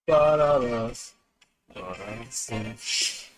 Paradas. Paradas.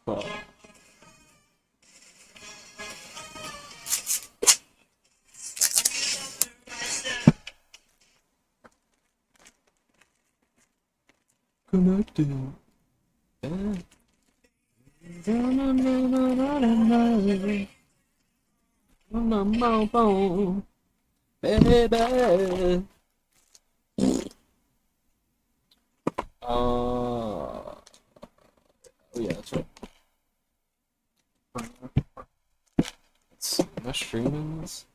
Fuck. Connected. Baby. Oh yeah, that's right. Let's see, am I streaming this?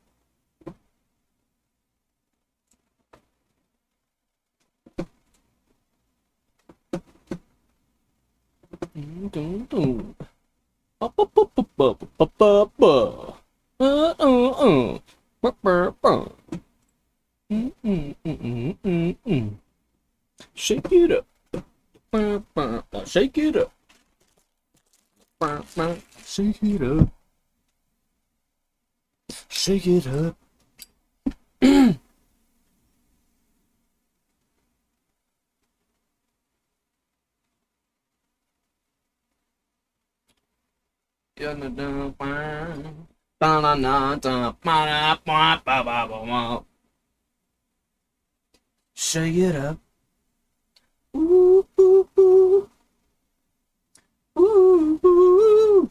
Shake it up. Shake it up. Shake it up. Shake it up. Shake it up. Ooh, ooh, ooh. Ooh, ooh.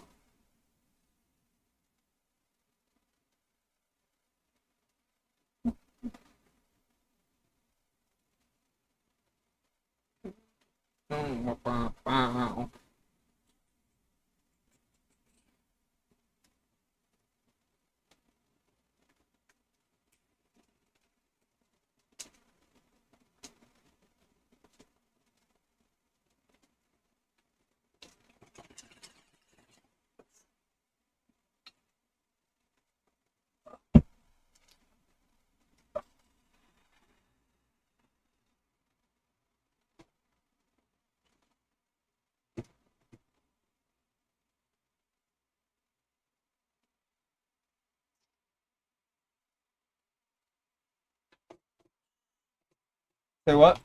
Say what?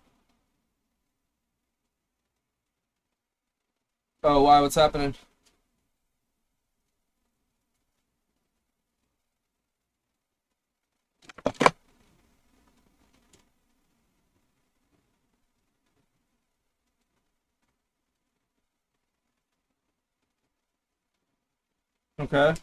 Oh, why? What's happening? Okay.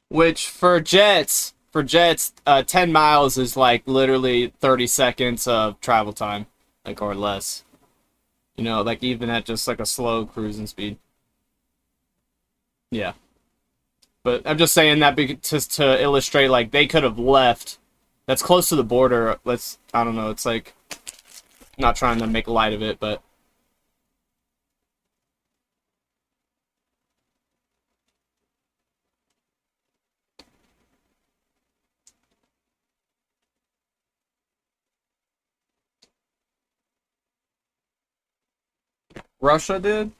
Which for jets, 10 miles is like literally 30 seconds of travel time, like or less. You know, like even at just like a slow cruising speed. Yeah. But I'm just saying that just to illustrate, like they could have left. That's close to the border. Let's, I don't know. It's like not trying to make light of it, but Russia did.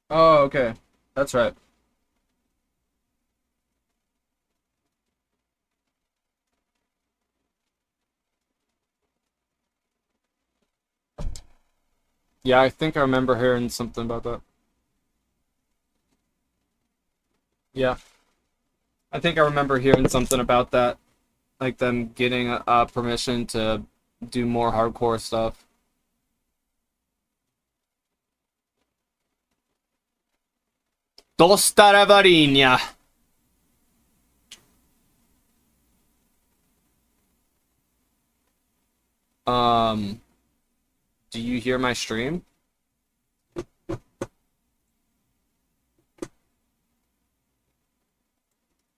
Oh, okay. That's right. Yeah, I think I remember hearing something about that. Yeah, I think I remember hearing something about that, like them getting permission to do more hardcore stuff. Tosta Ravarinia. Um, do you hear my stream?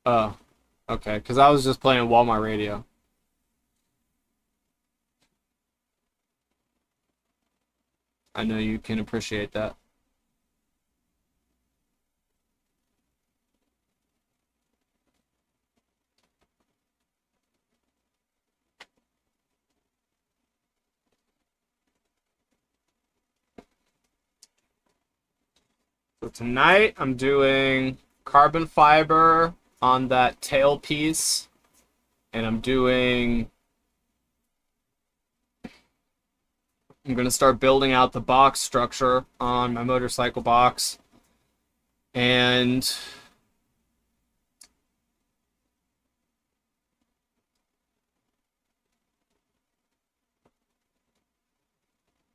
Oh, okay, because I was just playing Walmart radio. I know you can appreciate that. So tonight I'm doing carbon fiber on that tail piece, and I'm gonna start building out the box structure on my motorcycle box, and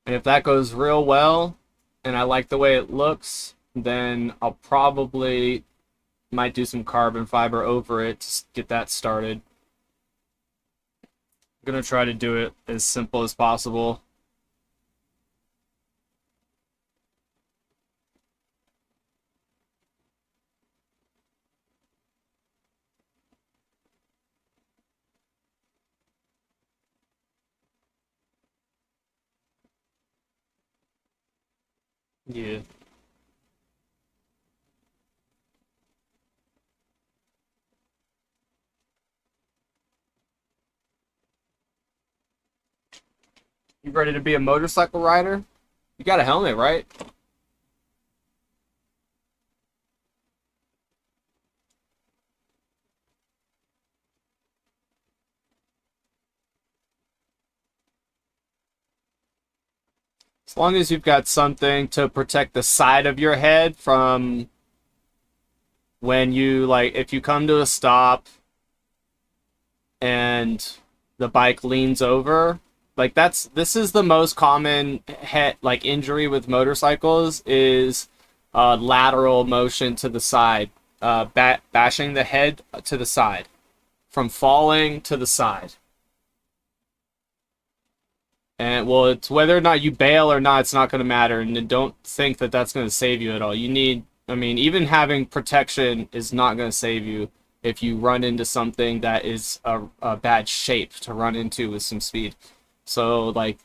if that goes real well, and I like the way it looks, then I'll probably might do some carbon fiber over it to get that started. I'm gonna try to do it as simple as possible. Yeah. You ready to be a motorcycle rider? You got a helmet, right? As long as you've got something to protect the side of your head from when you, like, if you come to a stop and the bike leans over, like, this is the most common head, like, injury with motorcycles is lateral motion to the side, bashing the head to the side, from falling to the side. And well, it's whether or not you bail or not, it's not going to matter. And don't think that that's going to save you at all. I mean, even having protection is not going to save you if you run into something that is a bad shape to run into with some speed. So, like,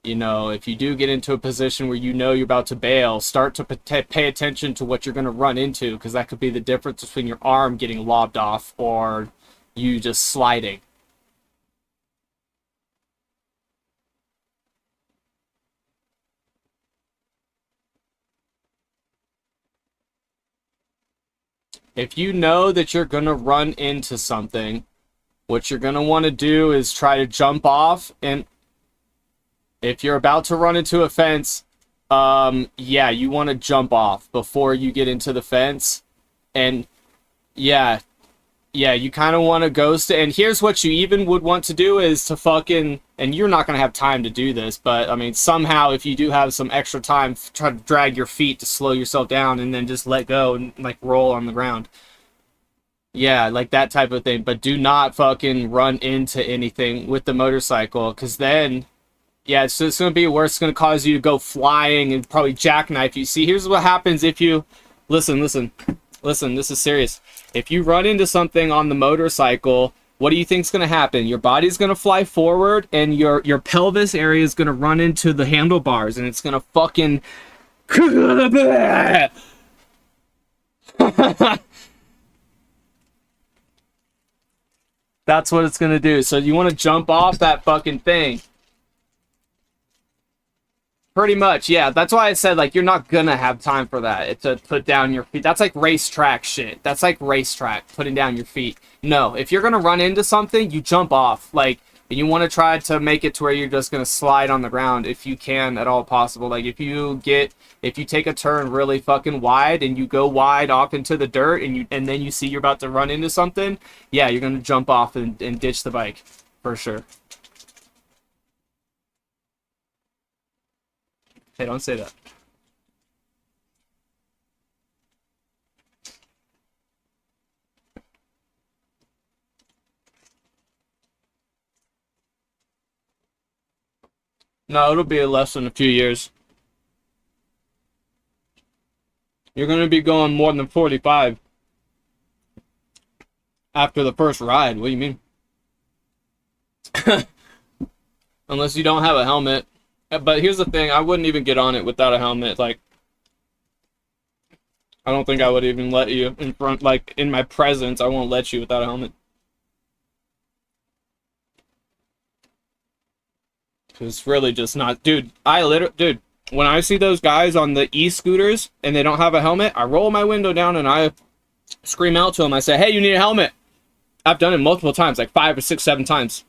if you do get into a position where you're about to bail, start to pay attention to what you're going to run into, because that could be the difference between your arm getting lobbed off or you just sliding. If you know that you're going to run into something, what you're going to want to do is try to jump off. And if you're about to run into a fence, yeah, you want to jump off before you get into the fence. And yeah, yeah, you kind of want to ghost it. And here's what you even would want to do is to fucking, and you're not going to have time to do this, but I mean, somehow if you do have some extra time, try to drag your feet to slow yourself down and then just let go and like roll on the ground. Yeah, like that type of thing. But do not fucking run into anything with the motorcycle, because then, yeah, it's going to be worse. It's going to cause you to go flying and probably jackknife you. See, here's what happens if you, listen, this is serious. If you run into something on the motorcycle, what do you think's going to happen? Your body's going to fly forward and your pelvis area is going to run into the handlebars and it's going to fucking That's what it's going to do. So you want to jump off that fucking thing. Pretty much, yeah. That's why I said, like, you're not gonna have time for that. It's to put down your feet. That's like racetrack shit. That's like racetrack, putting down your feet. No, if you're gonna run into something, you jump off. Like, and you want to try to make it to where you're just going to slide on the ground if you can at all possible. Like if you take a turn really fucking wide and you go wide off into the dirt and then you see you're about to run into something, yeah, you're going to jump off and ditch the bike for sure. Hey, don't say that. No, it'll be less than a few years. You're going to be going more than 45 after the first ride. What do you mean? Unless you don't have a helmet. But here's the thing, I wouldn't even get on it without a helmet. Like, I don't think I would even let you in front, like, in my presence, I won't let you without a helmet. Cause it's really just not, dude, dude, when I see those guys on the e-scooters and they don't have a helmet, I roll my window down and I scream out to them. I say, hey, you need a helmet. I've done it multiple times, like 5 or 6, 7 times.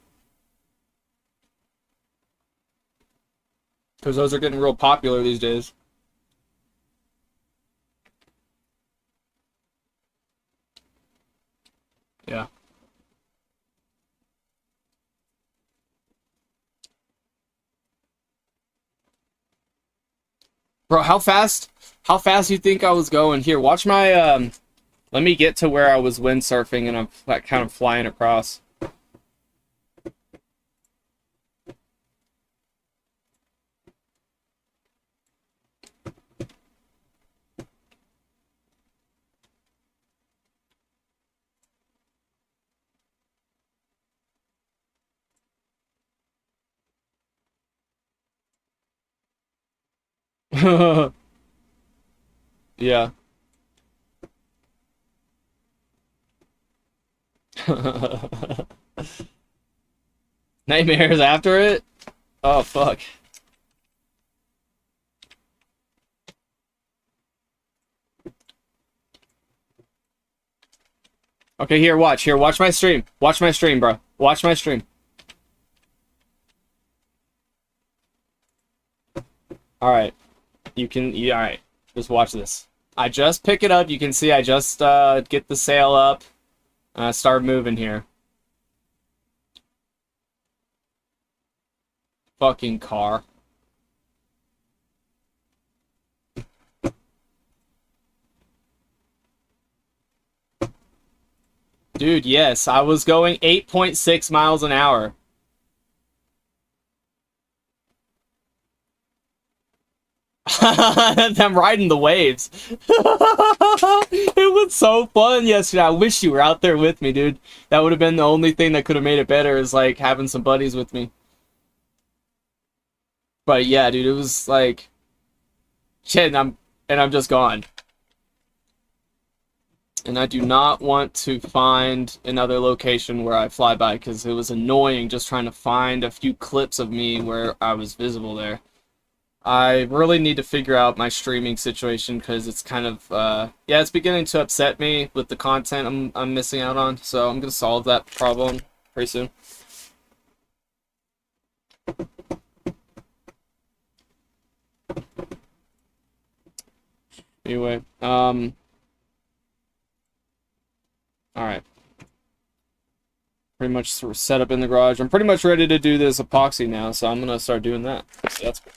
Because those are getting real popular these days. Yeah. Bro, how fast do you think I was going? Here, watch my, let me get to where I was windsurfing and I'm like kind of flying across. Yeah. Nightmares after it? Oh, fuck. Okay, here, watch. Here, watch my stream. Watch my stream, bro. Watch my stream. Alright. Alright. Just watch this. I just pick it up. You can see I just get the sail up. And I start moving here. Fucking car. Dude, yes, I was going 8.6 miles an hour. I'm riding the waves. It was so fun yesterday. I wish you were out there with me, dude. That would have been the only thing that could have made it better, is like having some buddies with me. But yeah, dude, it was like shit, and I'm just gone. And I do not want to find another location where I fly by, because it was annoying just trying to find a few clips of me where I was visible there. I really need to figure out my streaming situation, because it's kind of, yeah, it's beginning to upset me with the content I'm missing out on, so I'm gonna solve that problem pretty soon. Anyway, alright. Pretty much set up in the garage. I'm pretty much ready to do this epoxy now, so I'm gonna start doing that. So that's cool.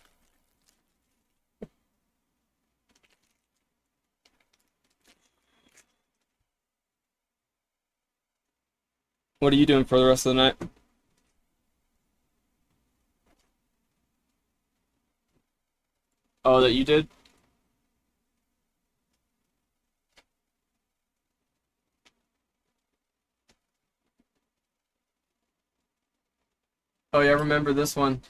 What are you doing for the rest of the night? Oh, that you did? Oh yeah, I remember this one.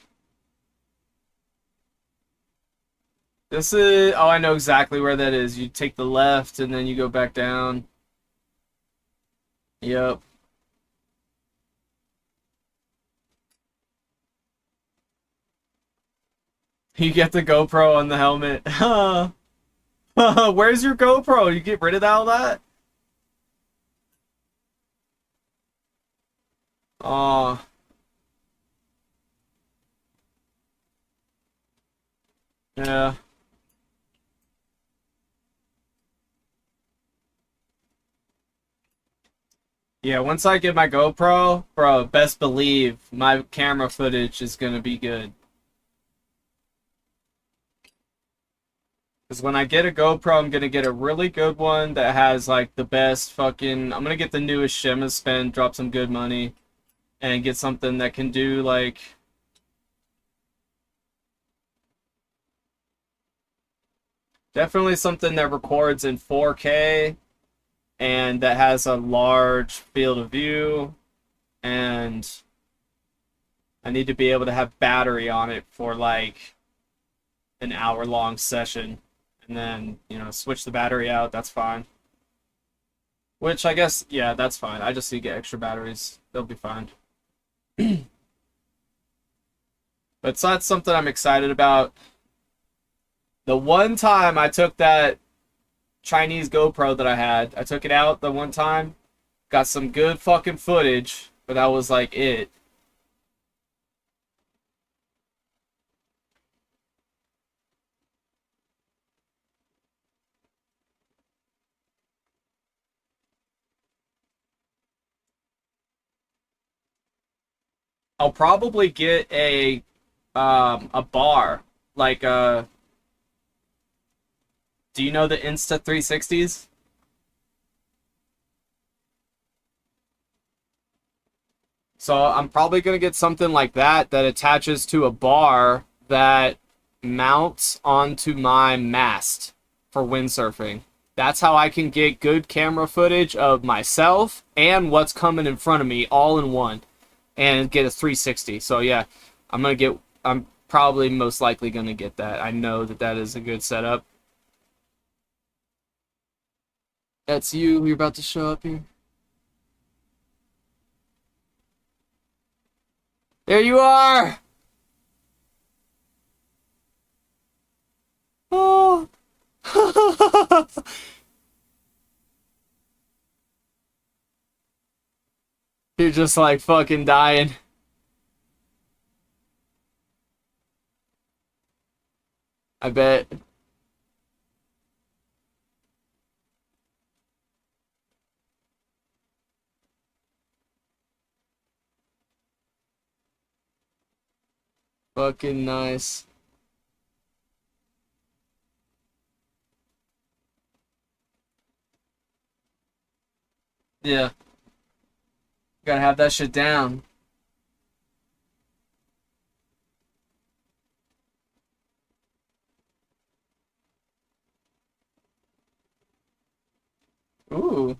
This is, oh, I know exactly where that is. You take the left and then you go back down. Yep. You get the GoPro on the helmet. Where's your GoPro? You get rid of all that? Oh. Yeah. Yeah, once I get my GoPro, bro, best believe my camera footage is gonna be good. Because when I get a GoPro, I'm gonna get a really good one that has like the best fucking. I'm gonna get the newest Shimma spin, drop some good money, and get something that can do like definitely something that records in 4K and that has a large field of view, and I need to be able to have battery on it for like an hour long session, and then switch the battery out. That's fine. Which I guess, yeah, that's fine. I just need to get extra batteries. They'll be fine. But it's not something I'm excited about. The one time I took that Chinese GoPro that I had, I took it out the one time, got some good fucking footage, but that was like it. I'll probably get a bar like do you know the Insta 360s? So I'm probably gonna get something like that that attaches to a bar that mounts onto my mast for windsurfing. That's how I can get good camera footage of myself and what's coming in front of me all in one and get a 360. So yeah, I'm probably most likely gonna get that. I know that that is a good setup. That's you. You're about to show up here. There you are. Oh. You're just like fucking dying. I bet. Fucking nice. Yeah. Gotta have that shit down. Ooh.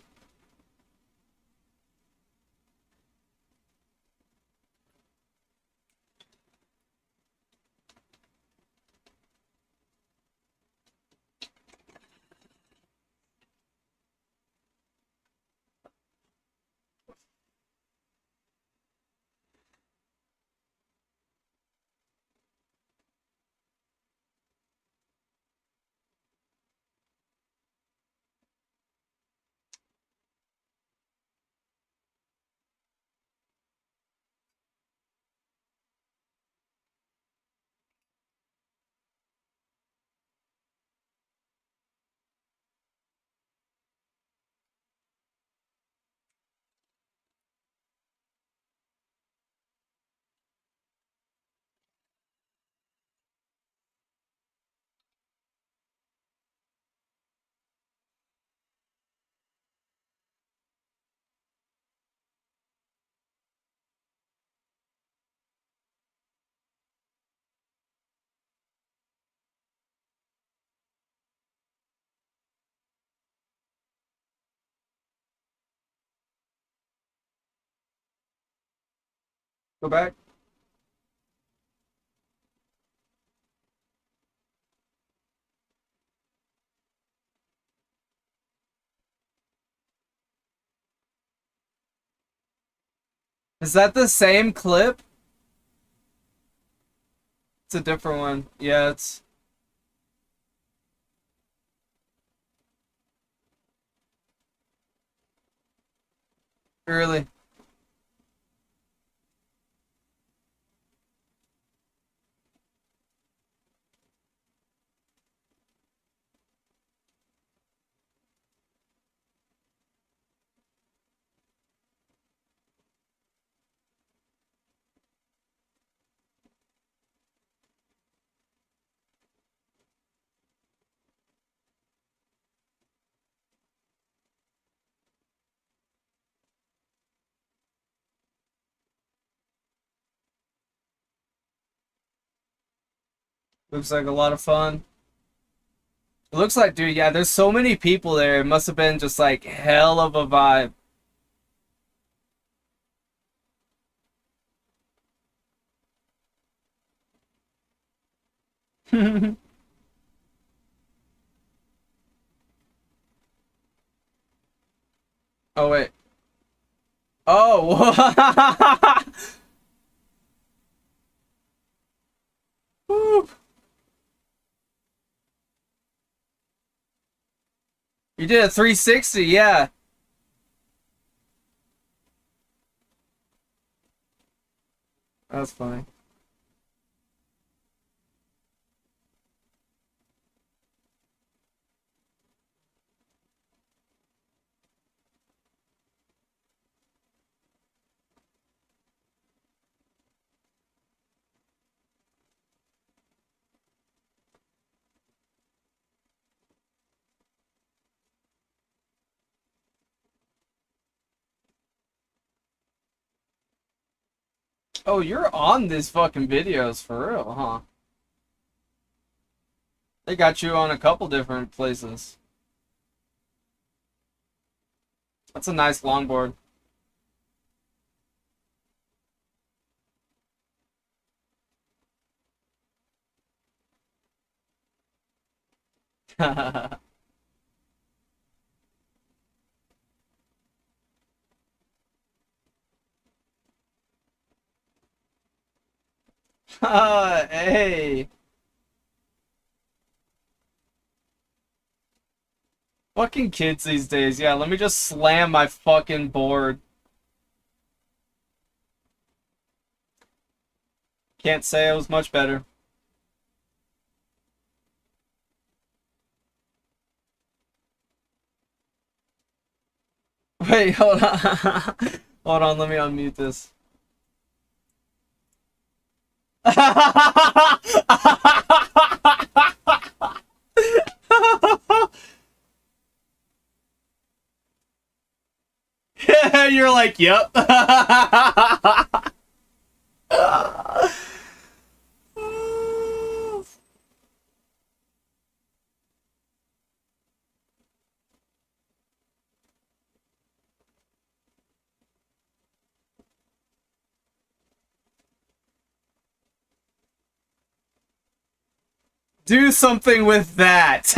Go back. Is that the same clip? It's a different one. Yeah, it's early. Looks like a lot of fun. It looks like, dude, yeah, there's so many people there. It must have been just like hell of a vibe. Oh wait. Oh. Woo. You did a 360, yeah. That's funny. Oh, you're on these fucking videos for real, huh? They got you on a couple different places. That's a nice longboard. Hey. Fucking kids these days. Yeah, let me just slam my fucking board. Can't say it was much better. Wait, hold on. Hold on, let me unmute this. You're like, yep. Do something with that.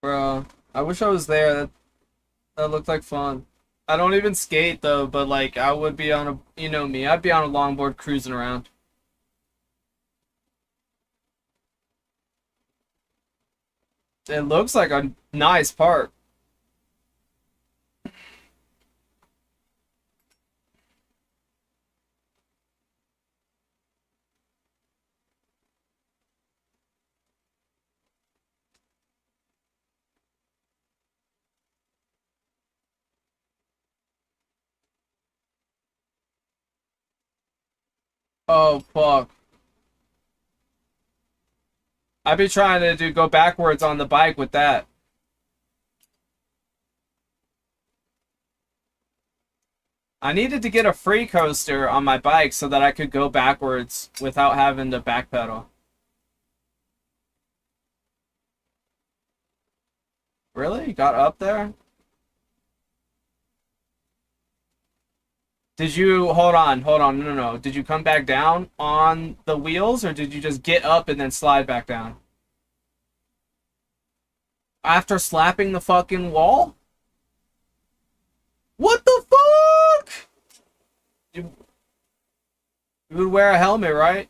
Bro, I wish I was there. That looked like fun. I don't even skate though, but like I would be on a, you know me, I'd be on a longboard cruising around. It looks like a nice park. Oh fuck. I'd be trying to do go backwards on the bike with that. I needed to get a free coaster on my bike so that I could go backwards without having to backpedal. Really? You got up there? Did you hold on, no. Did you come back down on the wheels or did you just get up and then slide back down? After slapping the fucking wall? What the fuck? You, you would wear a helmet, right?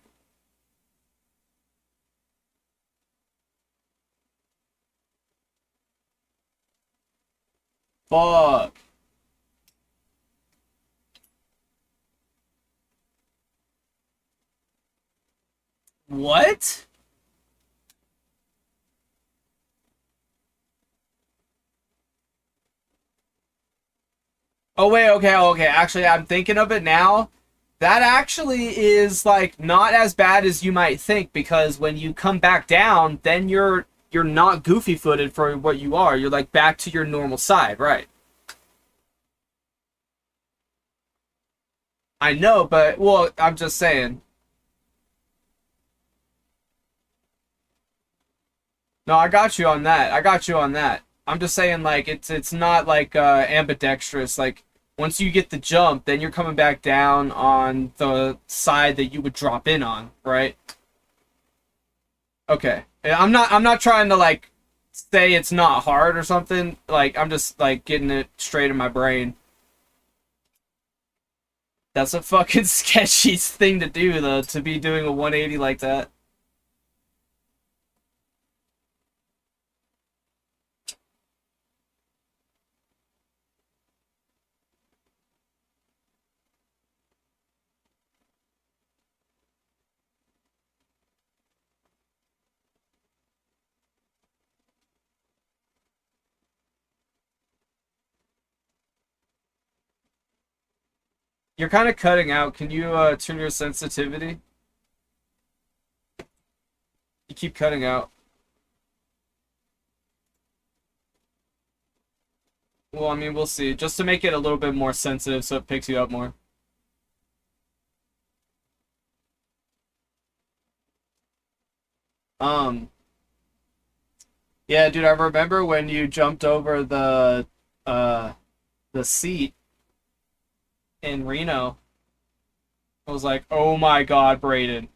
Fuck. What? Oh wait, okay, okay. Actually, I'm thinking of it now. That actually is like not as bad as you might think because when you come back down, then you're not goofy footed for what you are. You're like back to your normal side, right? I know, but well, I'm just saying. No, I got you on that. I got you on that. I'm just saying like it's not like ambidextrous. Like once you get the jump, then you're coming back down on the side that you would drop in on, right? Okay. I'm not trying to like say it's not hard or something. Like I'm just like getting it straight in my brain. That's a fucking sketchy thing to do though, to be doing a 180 like that. You're kind of cutting out. Can you turn your sensitivity? You keep cutting out. Well, I mean, we'll see. Just to make it a little bit more sensitive so it picks you up more. Um, yeah, dude, I remember when you jumped over uh the seat in Reno. I was like, "Oh my God, Brayden."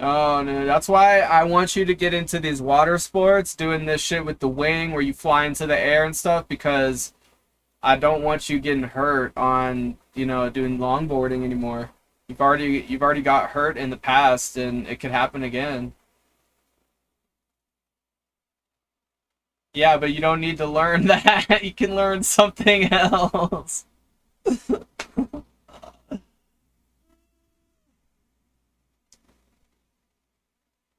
Oh no, that's why I want you to get into these water sports, doing this shit with the wing where you fly into the air and stuff, because I don't want you getting hurt on, doing longboarding anymore. You've already got hurt in the past and it could happen again. Yeah, but you don't need to learn that. You can learn something else.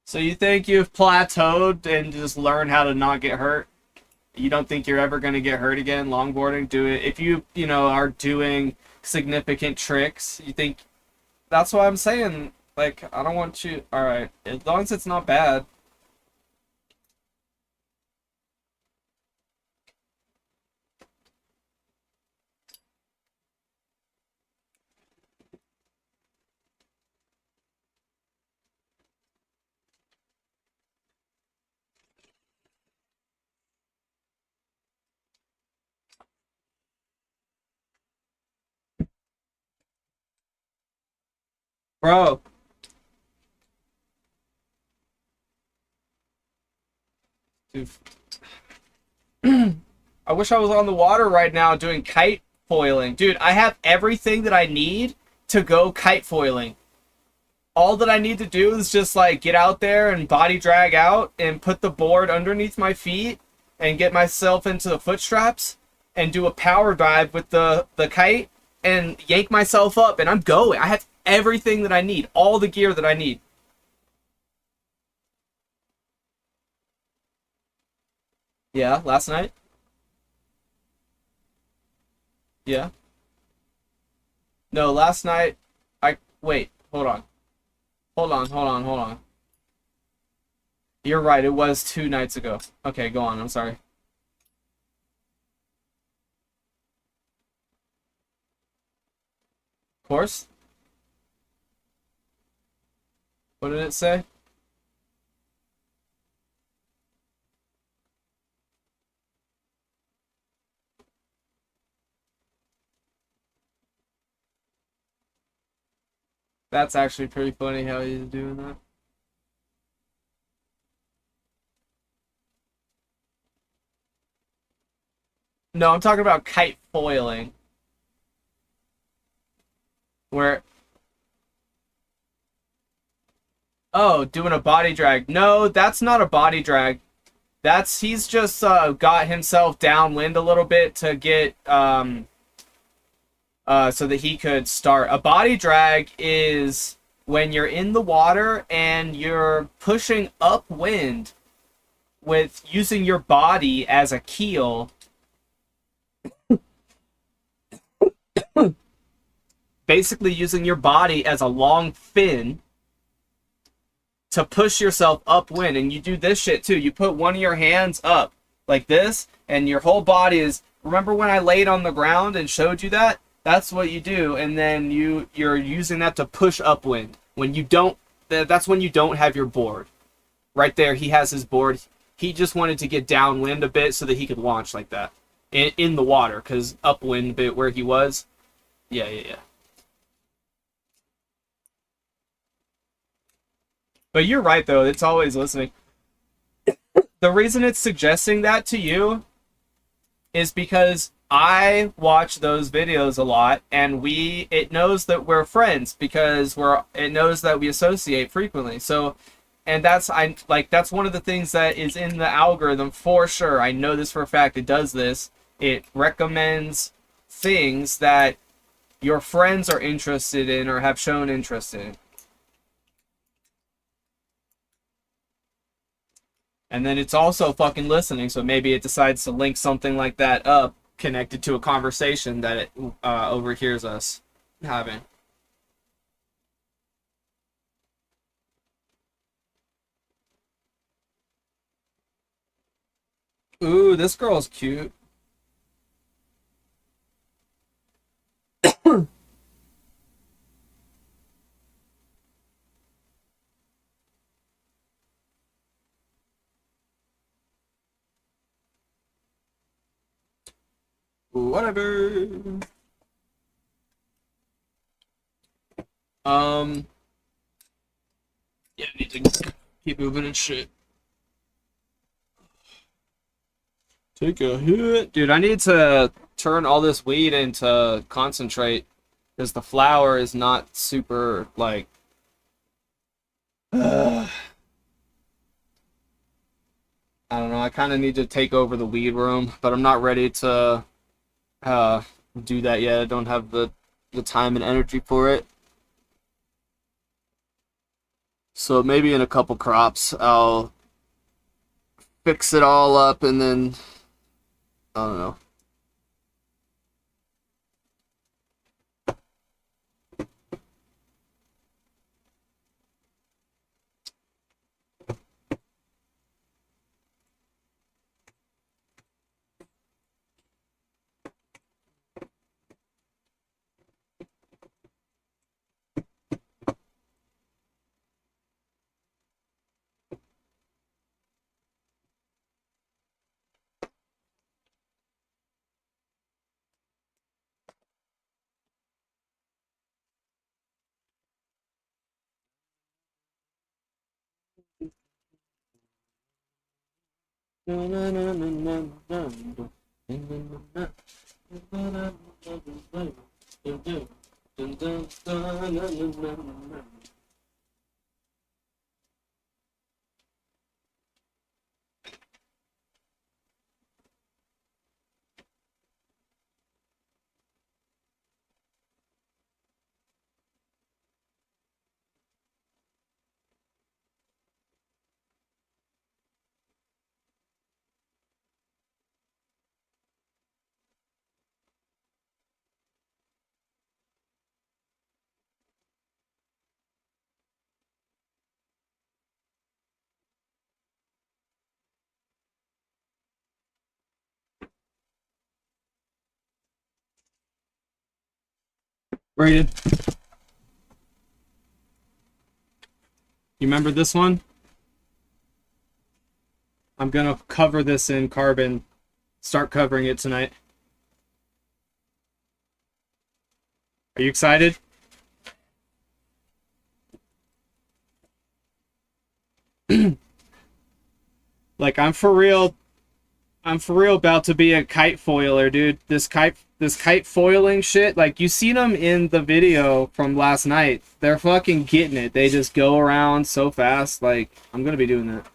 So you think you've plateaued and just learn how to not get hurt? You don't think you're ever going to get hurt again longboarding? Do it if you are doing significant tricks. You think that's what I'm saying? Like I don't want you. All right, as long as it's not bad, bro. Dude, I wish I was on the water right now doing kite foiling, dude. I have everything that I need to go kite foiling. All that I need to do is just like get out there and body drag out and put the board underneath my feet and get myself into the foot straps and do a power dive with the kite and yank myself up and I'm going. I have everything that I need, all the gear that I need. Yeah, last night. Yeah. No, last night I wait, hold on. Hold on, hold on, hold on. You're right, it was 2 nights ago. Okay, go on, I'm sorry. Course? What did it say? That's actually pretty funny how he's doing that. No, I'm talking about kite foiling, where oh, doing a body drag. No, that's not a body drag. He's just got himself downwind a little bit to get so that he could start. A body drag is when you're in the water and you're pushing upwind with using your body as a keel. Basically using your body as a long fin to push yourself upwind. And you do this shit too. You put one of your hands up like this and your whole body is, remember when I laid on the ground and showed you that? That's what you do. And then you're using that to push upwind. When you don't, that's when you don't have your board. Right there, he has his board. He just wanted to get downwind a bit so that he could launch like that in the water, because upwind bit where he was. Yeah. But you're right, though. It's always listening. The reason it's suggesting that to you is because I watch those videos a lot, and it knows that we're friends because it knows that we associate frequently. So, and that's one of the things that is in the algorithm for sure. I know this for a fact. It does this. It recommends things that your friends are interested in or have shown interest in. And then it's also fucking listening, so maybe it decides to link something like that up connected to a conversation that it overhears us having. Ooh, this girl's cute. Whatever. Yeah, I need to keep moving and shit. Take a hit. Dude, I need to turn all this weed into concentrate because the flower is not super, like... I don't know, I kind of need to take over the weed room, but I'm not ready to do that yet. I don't have the time and energy for it. So maybe in a couple crops I'll fix it all up and then I don't know. Rated. You remember this one? I'm gonna cover this in carbon. Start covering it tonight. Are you excited? Like I'm for real about to be a kite foiler, dude. This kite foiling shit, like you seen them in the video from last night. They're fucking getting it. They just go around so fast. Like I'm gonna be doing that.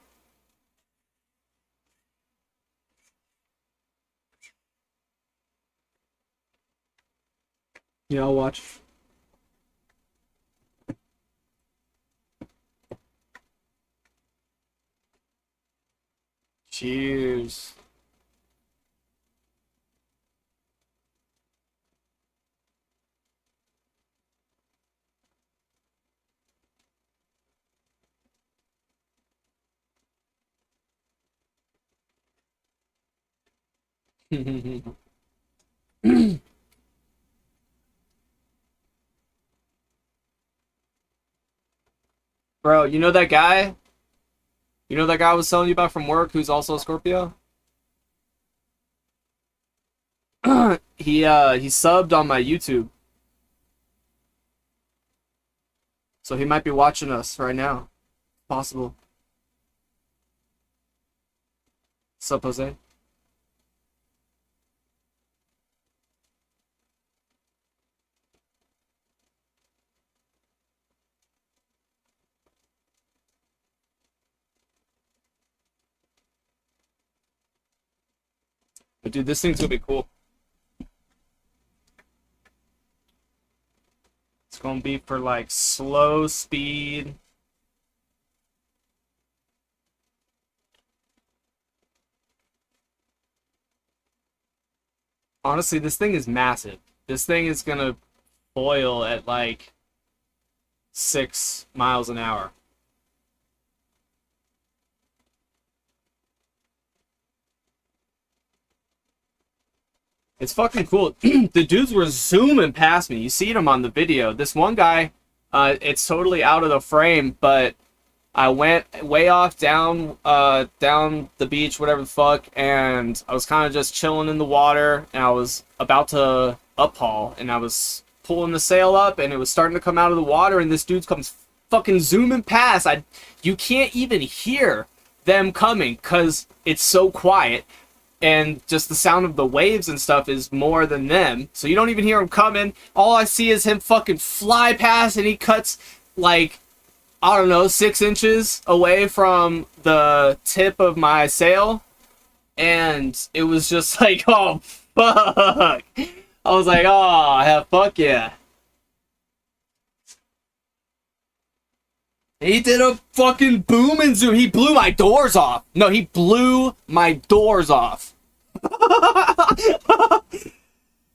Yeah, I'll watch. Cheers. Bro, you know that guy? You know that guy I was telling you about from work who's also a Scorpio? He subbed on my YouTube, so he might be watching us right now. Possible. Sup, Jose? But dude, this thing's gonna be cool. It's gonna be for like slow speed. Honestly, this thing is massive. This thing is gonna boil at like 6 miles an hour. It's fucking cool. The dudes were zooming past me. You see them on the video. This one guy, it's totally out of the frame, but I went way off down the beach, whatever the fuck, and I was kind of just chilling in the water, and I was about to uphaul, and I was pulling the sail up, and it was starting to come out of the water, and this dude comes fucking zooming past. You can't even hear them coming, cause it's so quiet, and just the sound of the waves and stuff is more than them, so you don't even hear him coming. All I see is him fucking fly past, and he cuts like I don't know, 6 inches away from the tip of my sail, and it was just like, oh fuck. I was like, oh, yeah, fuck yeah. He did a fucking boom and zoom. He blew my doors off. No, he blew my doors off.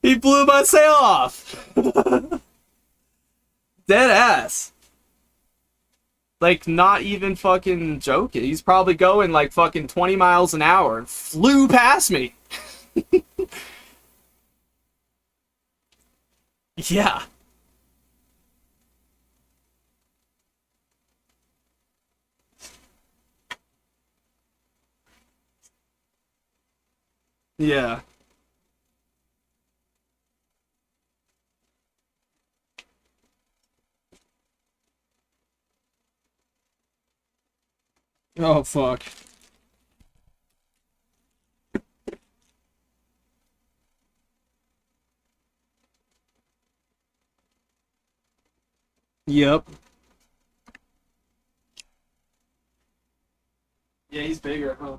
He blew my sail off. Dead ass. Like, not even fucking joking. He's probably going like fucking 20 miles an hour and flew past me. Yeah. Yeah. Oh, fuck. Yep. Yeah, he's bigger, huh?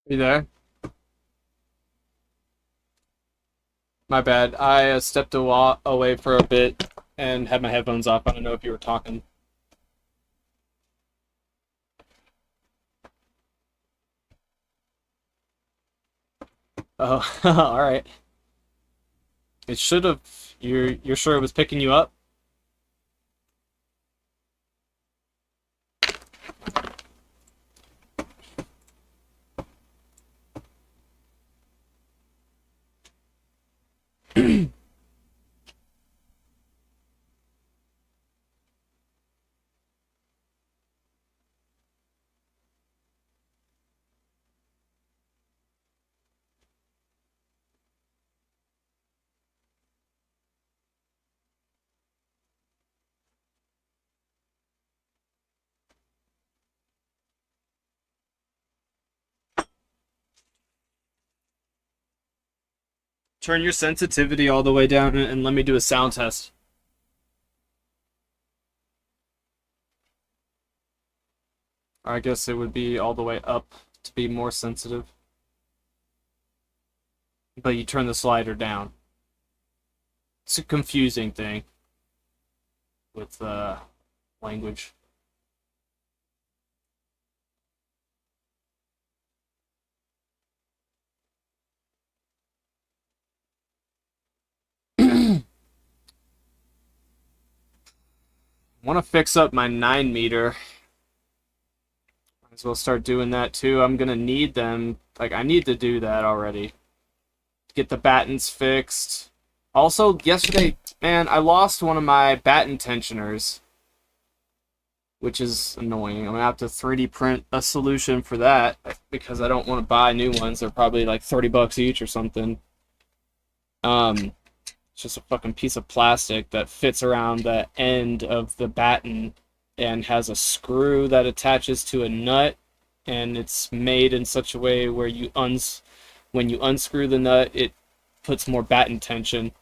You there? My bad. I stepped away for a bit and had my headphones off. I don't know if you were talking. Oh, all right. It should have. You're sure it was picking you up? Turn your sensitivity all the way down and let me do a sound test. I guess it would be all the way up to be more sensitive. But you turn the slider down. It's a confusing thing with language. Want to fix up my 9 meter. Might as well start doing that too. I'm gonna need them. Like, I need to do that already. Get the battens fixed. Also, yesterday, man, I lost one of my batten tensioners, which is annoying. I'm gonna have to 3D print a solution for that because I don't want to buy new ones. They're probably like 30 bucks each or something. It's just a fucking piece of plastic that fits around the end of the batten and has a screw that attaches to a nut, and it's made in such a way where when you unscrew the nut, it puts more batten tension.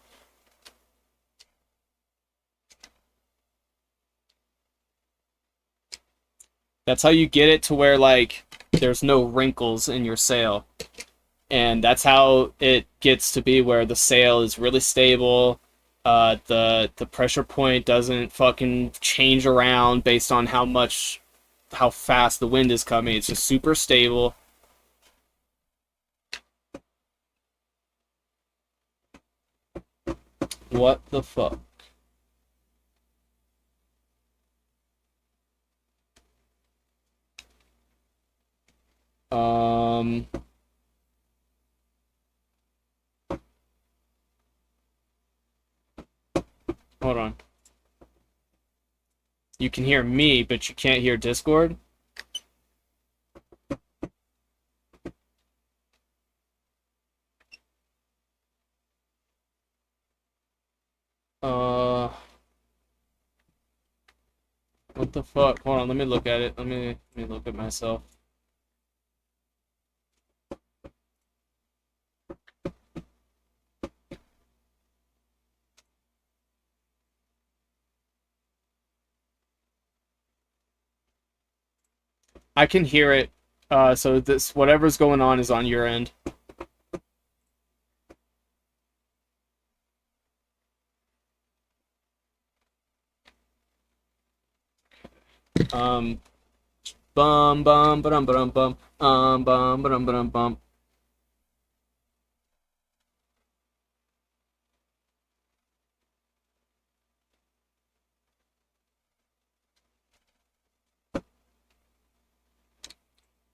That's how you get it to where like there's no wrinkles in your sail. And that's how it gets to be where the sail is really stable. The pressure point doesn't fucking change around based on how fast the wind is coming. It's just super stable. What the fuck? Um, Hold on. You can hear me, but you can't hear Discord? Uh, what the fuck? Hold on, let me look at it. Let me look at myself. I can hear it. So this whatever's going on is on your end. Um, bum bum ba dum bum bum ba dum bum.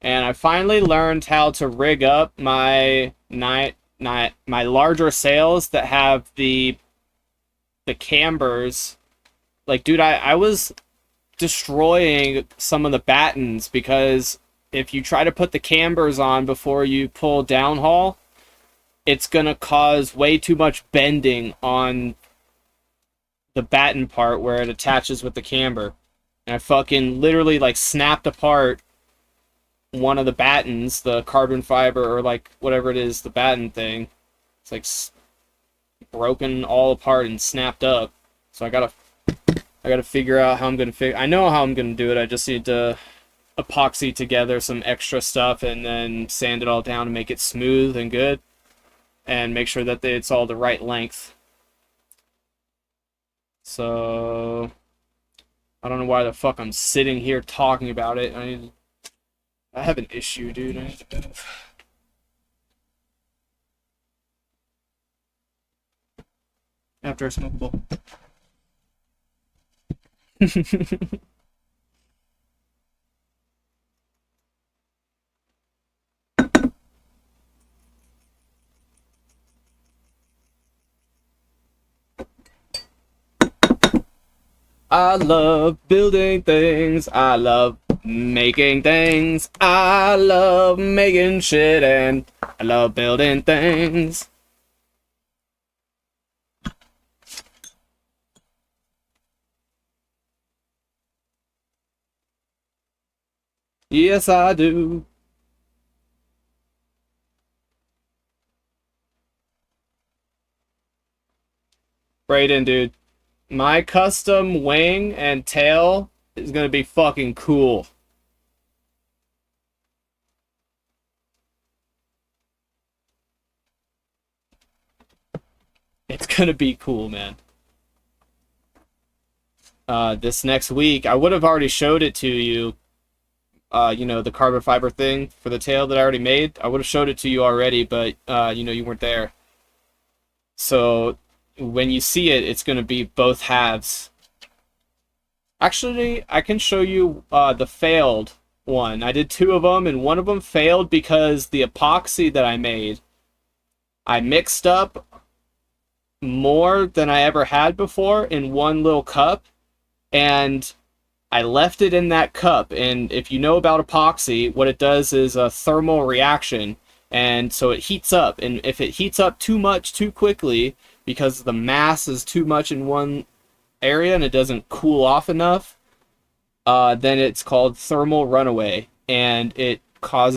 And I finally learned how to rig up my my larger sails that have the cambers. Like, dude, I was destroying some of the battens because if you try to put the cambers on before you pull downhaul, it's gonna cause way too much bending on the batten part where it attaches with the camber. And I fucking literally like snapped apart one of the battens, the carbon fiber or like whatever it is, the batten thing. It's like broken all apart and snapped up. So I gotta figure out how I'm gonna I know how I'm gonna do it. I just need to epoxy together some extra stuff and then sand it all down to make it smooth and good, and make sure that it's all the right length. So I don't know why the fuck I'm sitting here talking about it. I have an issue, dude. I need to move. After I smoke a bowl. I love building things. I love making things. I love making shit and I love building things. Yes, I do. Brayden, dude. My custom wing and tail is gonna be fucking cool. It's gonna be cool, man. This next week, I would have already showed it to you. You know, the carbon fiber thing for the tail that I already made. I would have showed it to you already, but you know, you weren't there. So when you see it, it's gonna be both halves. Actually, I can show you the failed one. I did two of them, and one of them failed because the epoxy that I made, I mixed up more than I ever had before in one little cup, and I left it in that cup. And if you know about epoxy, what it does is a thermal reaction, and so it heats up. And if it heats up too much too quickly, because the mass is too much in one area and it doesn't cool off enough, then it's called thermal runaway, and it causes